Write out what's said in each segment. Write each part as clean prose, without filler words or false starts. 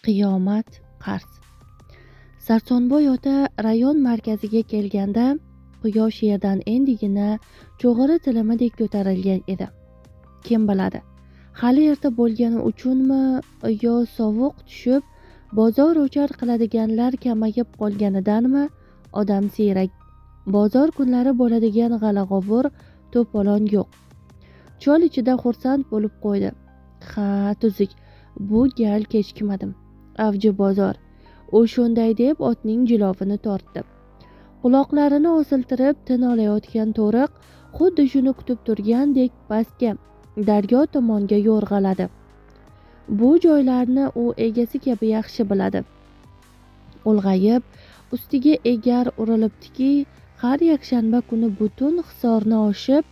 Qiyomat qars. Sarsonboy ota rayon markaziga kelganda quyosh yerdan endigina cho'g'iri tilimidek ko'tarilgan edi. Kim biladi, hali erta bo'lgani uchunmi yo sovuq tushib bozor o'char qiladiganlar kamayib qolganidanmi odam siyrak. Bozor kunlari bo'ladigan g'ala-g'ovur to'polon yo'q. Chol ichida xursand bo'lib qo'ydi. Ha, tuzuk, bu gal kechikmadim. Avji bozor. U shunday deb otning jilovini tortdi. Quloqlarini osiltirib tin olayotgan to'riq xuddi shuni kutib turgandek pastga, daryo tomonga yo'rg'aladi. Bu joylarni u egasi kabi yaxshi biladi. Ulg'ayib, ustiga egar urilibdiki, har yakshanba kuni butun hisorni oshib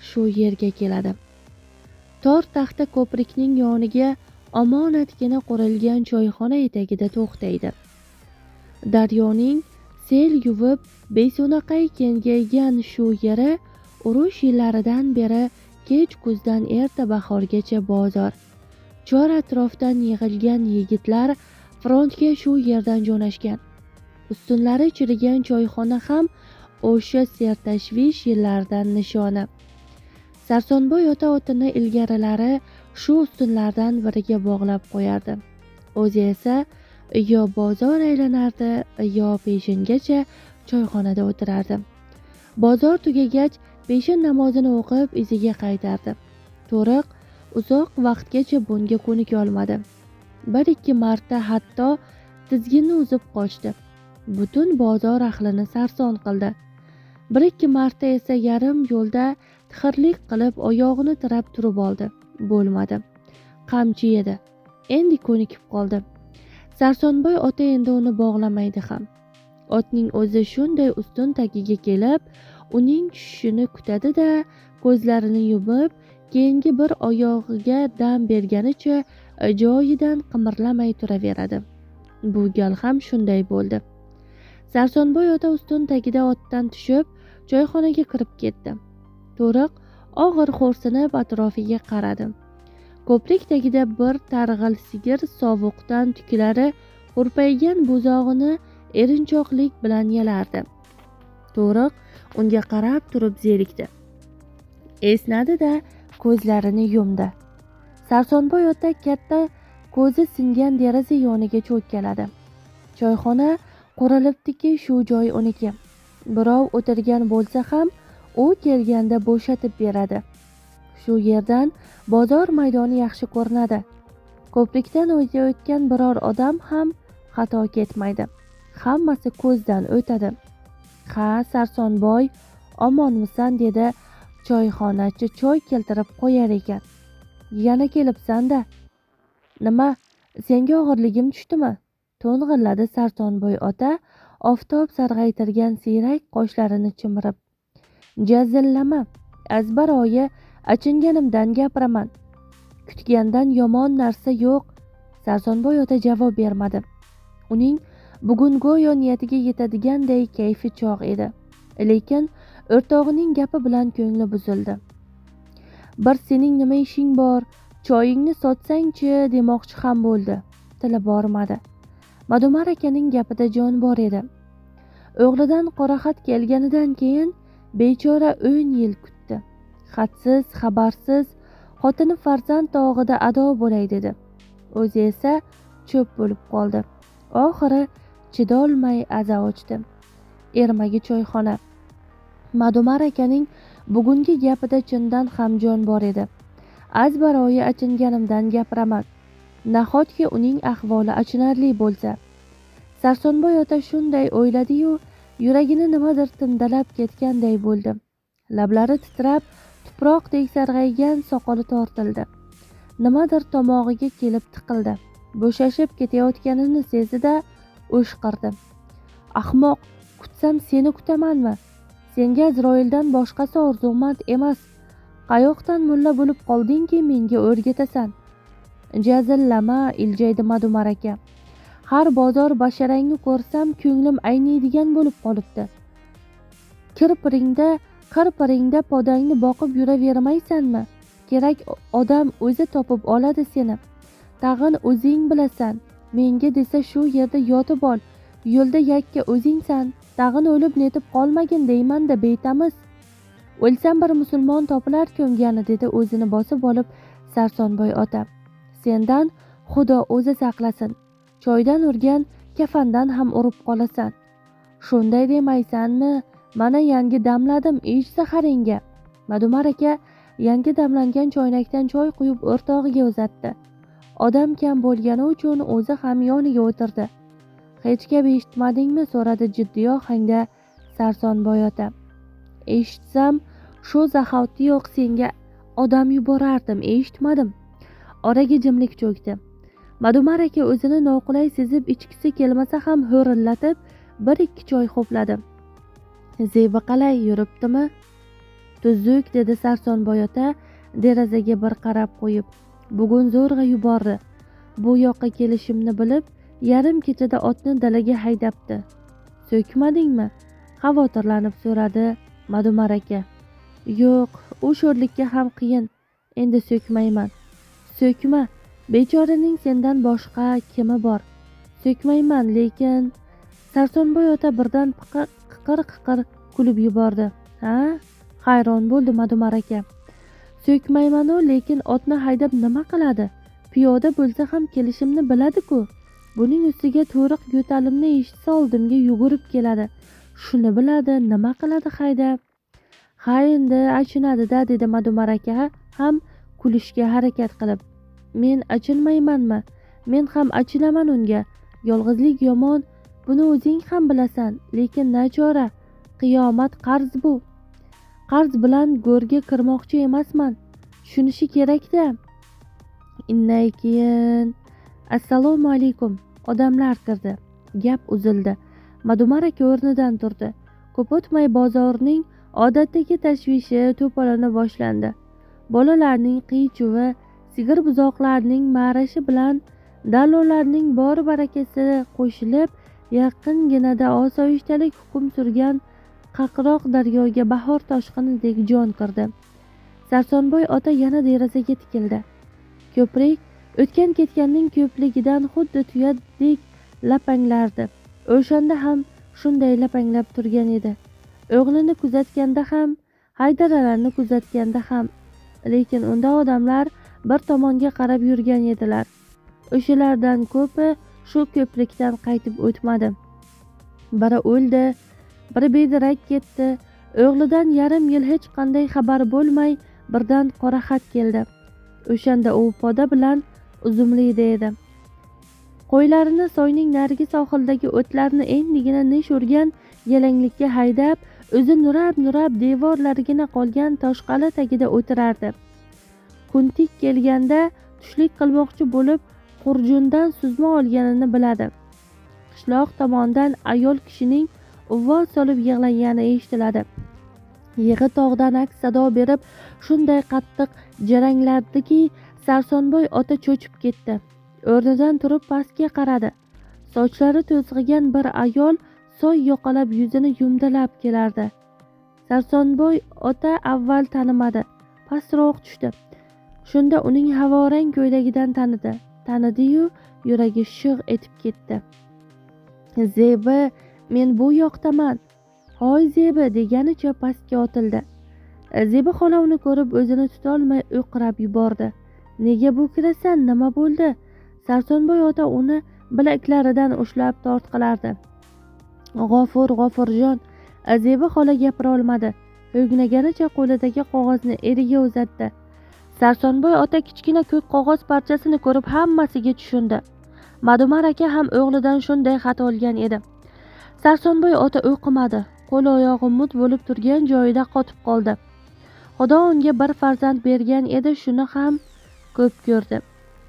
shu yerga keladi. Tor taxta ko'prikning yoniga omonatgina qurilgan choyxona etagida to'xtaydi. Daryoning sel yuvib beso'naqay kengaygan shu yeri urush yillaridan beri kech kuzdan erta bahorgacha bozor. Chor atrofdan yig'ilgan yigitlar frontga shu yerdan jo'nashgan. Ustunlari chirigan choyxona ham o'sha sertashvish yillardan nishoni. Sarsonboy ota otini ilgarilari shu ustunlardan biriga bog'lab qo'yardi. O'zi esa yo bozor aylanardi, yo peshingacha choyxonada o'tirardi. Bozor tugagach peshin namozini o'qib iziga qaytardi. To'riq uzoq vaqtgacha bunga ko'nikolmadi. Bir-ikki marta hatto tizginni uzib qochdi. Butun bozor ahlini sarson qildi. Bir-ikki marta esa yarim yo'lda tixirlik qilib oyog'ini tirab turib oldi. Bo'lmadi. Qamchi edi. Endi ko'nikib qoldi. Sarsonboy ota endi uni bog'lamaydi ham. Otning o'zi shunday ustun tagiga kelib, uning tushishini kutadi-da, ko'zlarini yumib, keyingi bir oyog'iga dam berganicha joyidan qimirlamay turaveradi. Bu gal ham shunday bo'ldi. Sarsonboy ota ustun tagida otdan tushib, choyxonaga kirib ketdi. To'riq og'ir xo'rsinib atrofiga qaradi. Ko'prik tagida bir targ'il sigir sovuqdan tuklari hurpaygan buzog'ini erinchoqlik bilan yalardi. To'riq unga qarab turib zerikdi. Esnadi-da, ko'zlarini yumdi. Sarsonboy ota katta ko'zi singan deraza yoniga cho'kkaladi. Choyxona qurilibdiki, shu joy uniki. Birov o'tirgan bo'lsa ham u kelganda bo'shatib beradi. Shu yerdan bozor maydoni yaxshi ko'rinadi. Ko'prikdan o'tayotgan biror odam ham xato ketmaydi. Hammasi ko'zdan o'tadi. Ha, Sarsonboy, omonmisan, dedi choyxonachi choy keltirib qo'yar ekan. Yana kelibsan-da. Nima, senga og'irligim tushdimi? To'ng'illadi Sarsonboy ota oftob sarg'aytirgan siyrak qoshlarini chimirib. Jazillama, azbaroyi achinganimdan gapiraman. Kutgandan yomon narsa yo'q. Sarsonboy ota javob bermadi. Uning bugun go'yo niyatiga yetadiganday kayfi chog' edi. Lekin o'rtog'ining gapi bilan ko'ngli buzildi. Bir sening nima ishing bor, choyingni sotsang-chi demoqchi ham bo'ldi. Tili bormadi. Madumar akaning gapida jon bor edi. O'g'lidan qora xat kelganidan keyin bechora 10 yil kutdi. Xatsiz, xabarsiz, xotini farzand dog'ida ado bo'lay dedi. O'zi esa cho'p bo'lib qoldi. Oxiri chidolmay aza ochdi. Ermagi choyxona. Madumar akaning bugungi gapida chindan ham jon bor edi. Azbaroyi achinganimdan gapiraman. Nahotki uning ahvoli achinarli bo'lsa. Sarsonboy ota shunday o'yladi-yu, yuragini nimadir tindalab ketganday bo'ldi. Lablari titrab, tuproqdek sarg'aygan soqoli tortildi. Nimadir tomog'iga kelib tiqildi. Bo'shashib ketayotganini sezdi-da, o'shqirdi. Ahmoq, kutsam seni kutamanmi? Senga Azroildan boshqasi orzumand emas. Qayoqdan mulla bo'lib qoldingki menga o'rgatasan? Jazillama, iljaydi Madumar aka. Har bozor basharangni ko'rsam ko'nglim ayniydigan bo'lib qolibdi. Qirpiringda podangni boqib yuravermaysanmi? Kerak odam o'zi topib oladi seni. Tag'in o'zing bilasan. menga desa shu yerda yotib ol, yo'lda yakka o'zingsan, tag'in o'lib netib qolmagin deyman-da betamiz. O'lsam bir musulmon topilar ko'mgani, dedi o'zini bosib olib Sarsonboy ota. Sendan Xudo o'zi saqlasin, choydan urgan kafandan ham urib qolasan. Shunday demaysanmi? Mana yangi damladim, ish zaharingga. Madumar aka yangi damlangan choynakdan choy quyib o'rtog'iga uzatdi. Odam kam bo'lgani uchun o'zi ham yoniga o'tirdi. Hech gap eshitmadingmi? So'radi jiddiy ohangda Sarsonboy ota. Eshitsam shu zahotiyoq senga odam yuborardim, eshitmadim. Oraga jimlik cho'kdi. Madumar aka o'zini noqulay sezib ichkisi kelmasa ham ho'rillatib bir ikki choy ho'pladi. Zebi qalay, yuribdimi? Tuzuk, dedi Sarsonboy ota derazaga bir qarab qo'yib. Bugun zo'rg'a yubordi. Bu yoqqa kelishimni bilib, yarim kechada otni dalaga haydabdi. So'kmadingmi? Xavotirlanib so'radi Madumar aka. Yo'q, u sho'rlikka ham qiyin. Endi so'kmayman. So'kma, bechoraning sendan boshqa kimi bor? So'kmayman, lekin Sarsonboy ota birdan qiqir kulib yubordi. Ha? Hayron bo'ldi Madumar aka. So'kmayman-u, lekin otni haydab nima qiladi? Piyoda bo'lsa ham kelishimni biladi-ku. Buning ustiga to'riq yo'talimni eshitsa oldimga yugurib keladi. Shuni biladi, nima qiladi haydab? Ha, endi achinadi-da, dedi Madumar aka ham kulishga harakat qilib. Men achinmaymanmi? Men ham achinaman unga. Yolg'izlik yomon, buni o'zing ham bilasan, lekin nachora, qiyomat qarz bu. Qarz bilan go'rga kirmoqchi emasman. Tushunishi kerak-da. Innay keyin assalomu alaykum. Odamlar kirdi. Gap uzildi. Madumar aka o'rnidan turdi. Ko'p o'tmay bozorning odatdagi tashvishi to'polona boshlandi. Bolalarning qiy-chuvi, sigir buzoqlarning ma'rashi bilan dallollarning bor barakasi qo'shilib, yaqinginada osoyishtalik hukm surgan qaqroq daryoga bahor toshqinidek jon kirdi. Sarsonboy ota yana derazaga tikildi. Ko'prik o'tgan ketganning ko'pligidan xuddi tuyadek lapanglardi. O'shanda ham shunday lapanglab turgan edi. O'g'lini kuzatganda ham, Haydaralarni kuzatganda ham, lekin unda odamlar bir tomonga qarab yurgan edilar. O'shalardan ko'pi shu ko'prikdan qaytib o'tmadi. Biri o'ldi, biri bedarak ketdi. O'g'lidan yarim yil hech qanday xabar bo'lmay birdan qora xat keldi. O'shanda u poda bilan uzumlida edi. Qo'ylarini soyning narigi sohildagi o'tlarni endigina nish urgan yalanglikka haydab, o'zi nurab devorlarigina qolgan toshqala tagida o'tirardi. Kuntik kelganda tushlik qilmoqchi bo'lib qurjundan suzma olganini biladi. Qishloq tomondan ayol kishining uvvol solib yig'lagani eshitiladi. Yig'i tog'dan aks sado berib shunday qattiq jaranglardiki, Sarsonboy ota cho'chib ketdi. O'rnidan turib pastga qaradi. Sochlari to'zg'igan bir ayol soy yoqalab yuzini yumdalab kelardi. Sarsonboy ota avval tanimadi, pastroq tushdi. Shunda uning havorang ko'ylagidan tanidi. Tanidi-yu, yuragi shig' etib ketdi. Zebi, men bu yoqdaman. Hoy Zebi, deganicha pastga otildi. Zebi xola uni ko'rib o'zini tutolmay o'qrab yubordi. Nega bo'kirasan? Nima bo'ldi? Sarsonboy ota uni bilaklaridan ushlab tortqilardi. G'ofurjon. Zebi xola gapira olmadi. O'gnaganicha qo'lidagi qog'ozni eriga uzatdi. Sarsonboy ota kichkina ko'k qog'oz parchasini ko'rib hammasiga tushundi. Madumar aka ham o'g'lidan shunday xat olgan edi. Sarsonboy ota o'qimadi. Qo'l oyog'i mut bo'lib turgan joyida qotib qoldi. Xudo unga bir farzand bergan edi, shuni ham ko'p ko'rdi.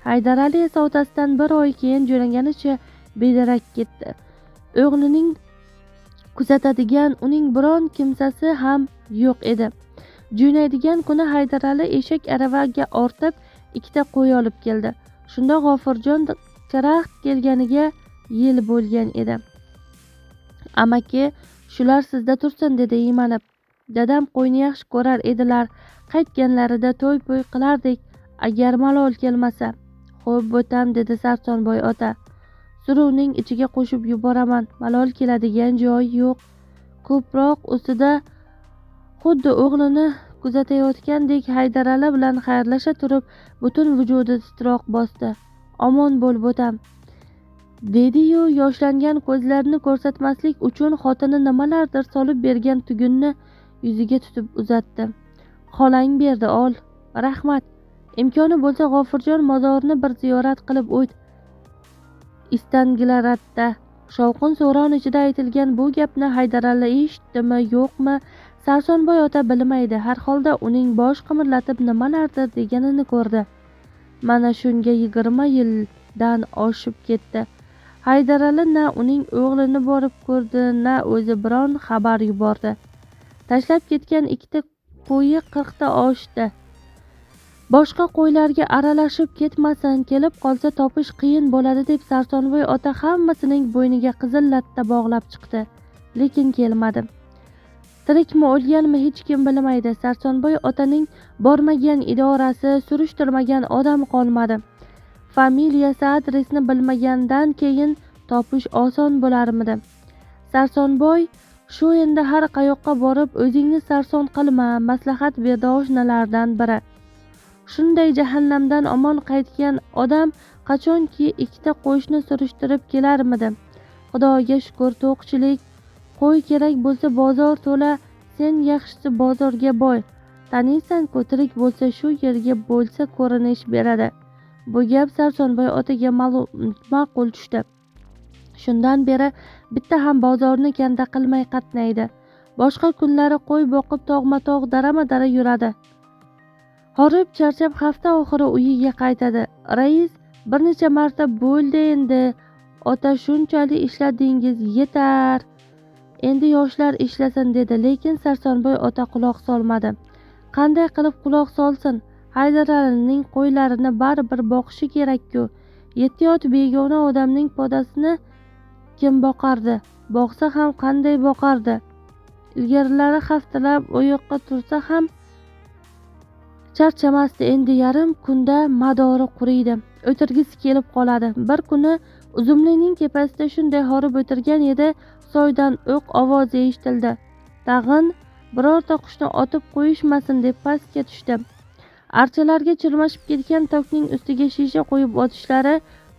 Haydarali esa otasidan bir oy keyin jo'naganicha bedarak ketdi. O'g'lining kuzatadigan uning biron kimsasi ham yo'q edi. Jo'naydigan kuni Haydarali eshak aravaga ortib ikkita qo'y olib keldi. Shunda G'ofurjon karaxt kelganiga yil bo'lgan edi. Amaki, shular sizda tursin, dedi iymanib. Dadam qo'yni yaxshi ko'rar edilar. Qaytganlarida to'y-po'y qilardik, agar malol kelmasa. Xo'p, bo'tam, dedi Sarsonboy ota. suruvning ichiga qo'shib yuboraman. Malol keladigan joyi yo'q. Ko'proq ustida xuddi o'g'lini kuzatayotgandek Haydarali bilan xayrlasha turib butun vujudi titroq bosdi. Omon bo'l bo'tam, dedi-yu yoshlangan ko'zlarini ko'rsatmaslik uchun xotini nimalardir solib bergan tugunni yuziga tutib uzatdi. Xolang berdi, ol. Rahmat. Imkoni bo'lsa G'ofurjon mozorini bir ziyorat qilib o't. Istangilaratda shovqin so'ron ichida aytilgan bu gapni Haydarali eshitdimi yo'qmi Sarsonboy ota bilmaydi. Har holda uning bosh qimirlatib nimalardir deganini ko'rdi. Mana shunga 20 yildan oshib ketdi. Haydarali na uning o'g'lini borib ko'rdi, na o'zi biron xabar yubordi. Tashlab ketgan 2 qo'yi 40 ta oshdi. Boshqa qo'ylarga aralashib ketmasin, kelib qolsa topish qiyin bo'ladi deb Sarsonboy ota hammasining bo'yniga qizil latta bog'lab chiqdi, lekin kelmadi. Tirikmi, o'lganmi hech kim bilmaydi. Sarsonboy otaning bormagan idorasi, surishtirmagan odam qolmadi. Familiyasi, adresini bilmagandan keyin topish oson bo'larmidi? Sarsonboy shu endi har qayoqqa borib o'zingni sarson qilma, maslahat berdi oshnalardan biri. Shunday jahannamdan omon qaytgan odam qachonki 2 ta qo'shni surishtirib kelarmidi? Xudoga shukr, to'qchilik qo'y kerak bo'lsa bozor to'la, sen yaxshisi bozorga boy. Taniysan-ku, tirik bo'lsa shu yerga bo'lsa ko'rinish beradi. Bu gap Sarsonboy otaga ma'qul tushdi. Shundan beri bitta ham bozorni kanda qilmay qatnaydi. Boshqa kunlari qo'y boqib tog'ma-tog' darama-dara yuradi. Horib charchab hafta oxiri uyiga qaytadi. Rais bir necha marta bo'ldi endi, ota shunchalik ishladingiz, yetar. Endi yoshlar ishlasin dedi, lekin Sarsonboy ota quloq solmadi. Qanday qilib quloq solsin? Haydaralining qo'ylarini baribir boqishi kerak-ku. 7 yot begona odamning podasini kim boqardi? Boqsa ham qanday boqardi? Ilgarilari haftalab oyoqqa tursa ham charchamasdi. Endi yarim kunda madori quriydi. O'tirgisi kelib qoladi. Bir kuni uzumlining tepasida shunday horib o'tirgan edi, soydan o'q ovozi eshitildi. Tag'in birorta qushni otib qo'yishmasin deb pastga tushdi. Archalarga chirmashib ketgan tokning ustiga shisha qo'yib otishlari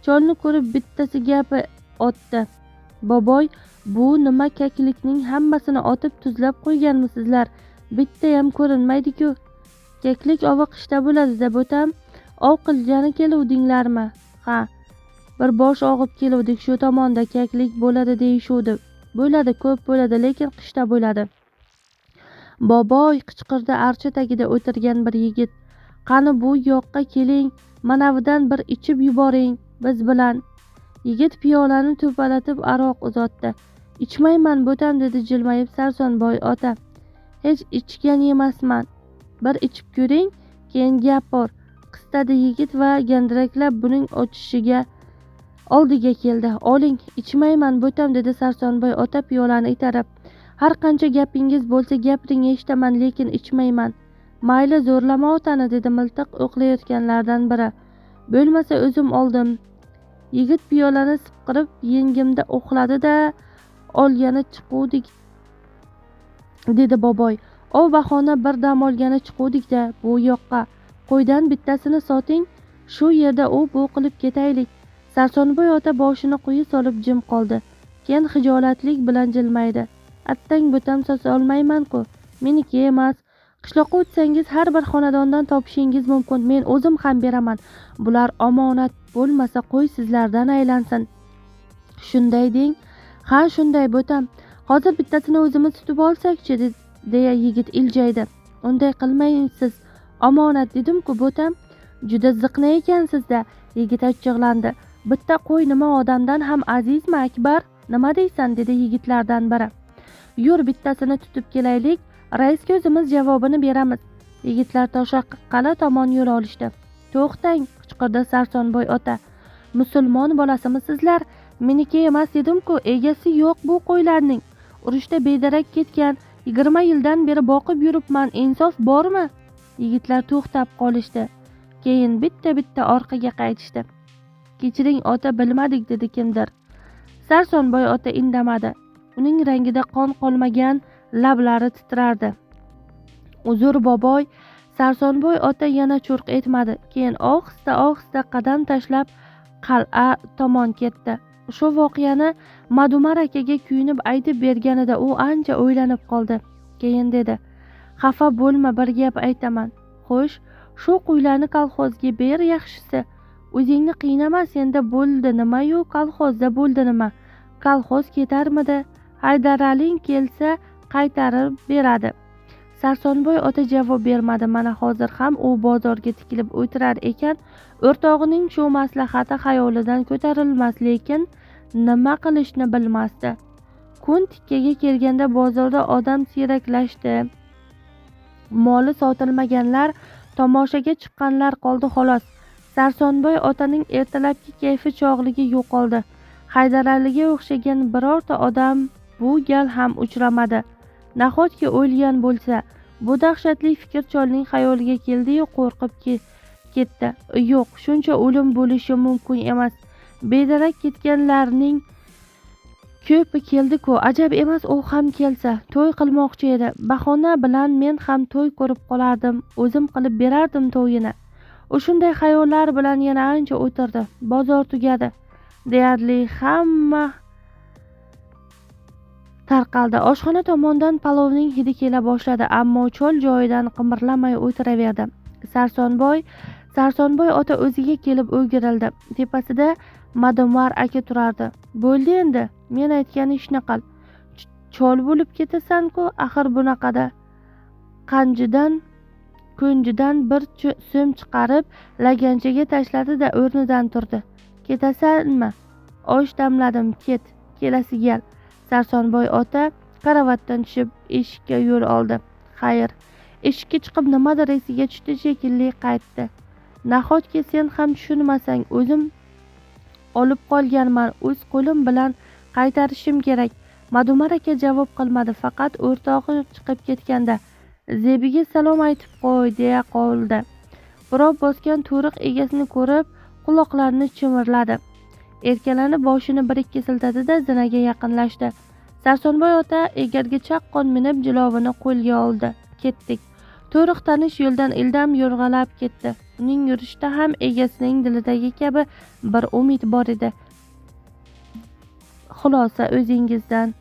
cholni ko'rib bittasi gapi otdi. Boboy, bu nima kaklikning hammasini otib tuzlab qo'yganmisizlar? Bittayam ko'rinmaydi-ku. Kaklik ovi qishda bo'ladi-da bo'tam. Ov qilgani keluvdinglarmi? Ha. Bir bosh og'ib keluvdik, shu tomonda kaklik bo'ladi deyishuvdi. Bo'ladi, ko'p bo'ladi, lekin qishda bo'ladi. Boboy, qichqirdi archa tagida o'tirgan bir yigit. Qani bu yoqqa keling, manavidan bir ichib yuboring biz bilan. Yigit piyolani to'palatib aroq uzatdi. Ichmayman bo'tam, dedi jilmayib Sarsonboy ota. Hech ichgan emasman. Bir ichib ko'ring, keyin gap bor. Qistadi yigit va gandiraklab buning ochishiga oldiga keldi. Oling, ichmayman bo'tam, dedi Sarsonboy ota piyolani itarib. Har qancha gapingiz bo'lsa gapiring, eshitaman, lekin ichmayman. Mayli, zo'rlama otani, dedi miltiq o'qlayotganlardan biri. Bo'lmasa o'zim oldim. Yigit piyolani sipqirib yengimda o'qladi-da, olgani chiquvdik, dedi Boboy. O bahona bir dam olgani chiquvdik-da bu yoqqa. Qo'ydan bittasini soting, shu yerda u bu qilib ketaylik. Sarsonboy ota boshini quyi solib jim qoldi. Keyin hijolatlik bilan jilmaydi. Attang bo'tam sosa olmayman-ku. Meniki emas. Qishloqqa o'tsangiz har bir xonadondan topishingiz mumkin. Men o'zim ham beraman. Bular omonat bo'lmasa qo'y sizlardan aylansin. Shunday deng. Ha, shunday bo'tam. Hozir bittasini o'zimiz tutib olsak-chi, deya yigit iljaydi. Unday qilmaysiz. Omonat dedim-ku bo'tam. Juda ziqna ekansiz-da, yigit achchig'landi. Bitta qo'y nima odamdan ham azizmi, Akbar? Nima deysan, dedi yigitlardan biri. Yur, bittasini tutib kelaylik. Raisga o'zimiz javobini beramiz. Yigitlar Toshaqala tomon yo'l olishdi. To'xtang, qichqirdi Sarsonboy ota. Musulmon bolasimizlar? Meniki emas dedim-ku, egasi yo'q bu qo'ylarning. Urushda bedarak ketgan, 20 yildan beri boqib yuribman, insof bormi? Yigitlar to'xtab qolishdi. Keyin bitta-bitta orqaga qaytishdi. Kechiring ota, bilmadik, dedi kimdir. Sarsonboy ota indamadi. Uning rangida qon qolmagan lablari titrardi. Uzr boboy. Sarsonboy ota yana churq etmadi. Keyin ohista qadam tashlab qal'a tomon ketdi. Shu voqeani Madumar akaga kuyunib aytib berganida u ancha o'ylanib qoldi. Keyin dedi: "Xafa bo'lma, bir gap aytaman. Xo'sh, shu quylarni kolxozga ber yaxshisi. O'zingni qiynama, senda bo'ldi nima-yu, kolxozda bo'ldi nima? Kolxoz ketarmidi? Haydaraling kelsa qaytarib beradi." Sarsonboy ota javob bermadi. Mana hozir ham u bozorga tikilib o'tirar ekan, o'rtog'ining shu maslahati xayolidan ko'tarilmas, lekin nima qilishni bilmasdi. Kun tikkaga kelganda bozorda odam siyraklashdi. Moli sotilmaganlar, tomoshaga chiqqanlar qoldi xolos. Sarsonboy otaning ertalabki kayfi chog'ligi yo'qoldi. Haydaraliga o'xshagan birorta odam bu gal ham uchramadi. Nahotki o'lgan bo'lsa? Bu dahshatli fikr cholning xayoliga keldi-yu, qo'rqib ketdi. Yo'q, shuncha o'lim bo'lishi mumkin emas. Bedarak ketganlarning ko'pi keldi-ku. Ajab emas, u ham kelsa. To'y qilmoqchi edi. Bahona bilan men ham to'y ko'rib qolardim, o'zim qilib berardim to'yini. U shunday xayollar bilan yana ancha o'tirdi. Bozor tugadi. Deyarli hamma tarqaldi. Oshxona tomondan palovning hidi kela boshladi, ammo chol joyidan qimirlamay o'tiraverdi. Sarsonboy ota o'ziga kelib o'girildi. Tepasida Madumar aka turardi. Bo'ldi endi, men aytgan ishni qil. Chol bo'lib ketasan-ku, axir bunaqada. Ko'njidan bir so'm chiqarib laganchaga tashladi-da o'rnidan turdi. Ketasanmi? Osh damladim, ket, kelasi gal. Sarsonboy ota karavotdan tushib eshikka yo'l oldi. Xayr, eshikka chiqib nimadir esiga tushdi shekilli, qaytdi. Nahotki sen ham tushunmasang, o'zim olib qolganman, o'z qo'lim bilan qaytarishim kerak. Madumar aka javob qilmadi, faqat o'rtog'i chiqib ketganda Zebiga salom aytib qo'y, deya qoldi. Birov bosgan to'riq egasini ko'rib quloqlarini chimirladi. Erkalanib boshini bir-ikki siltadi-da zinaga yaqinlashdi. Sarsonboy ota egarga chaqqon minib jilovini qo'lga oldi. Ketdik. To'riq tanish yo'ldan ildam yo'rg'alab ketdi. Uning yurishida ham egasining dilidagi kabi bir umid bor edi. Xulosa o'zingizdan.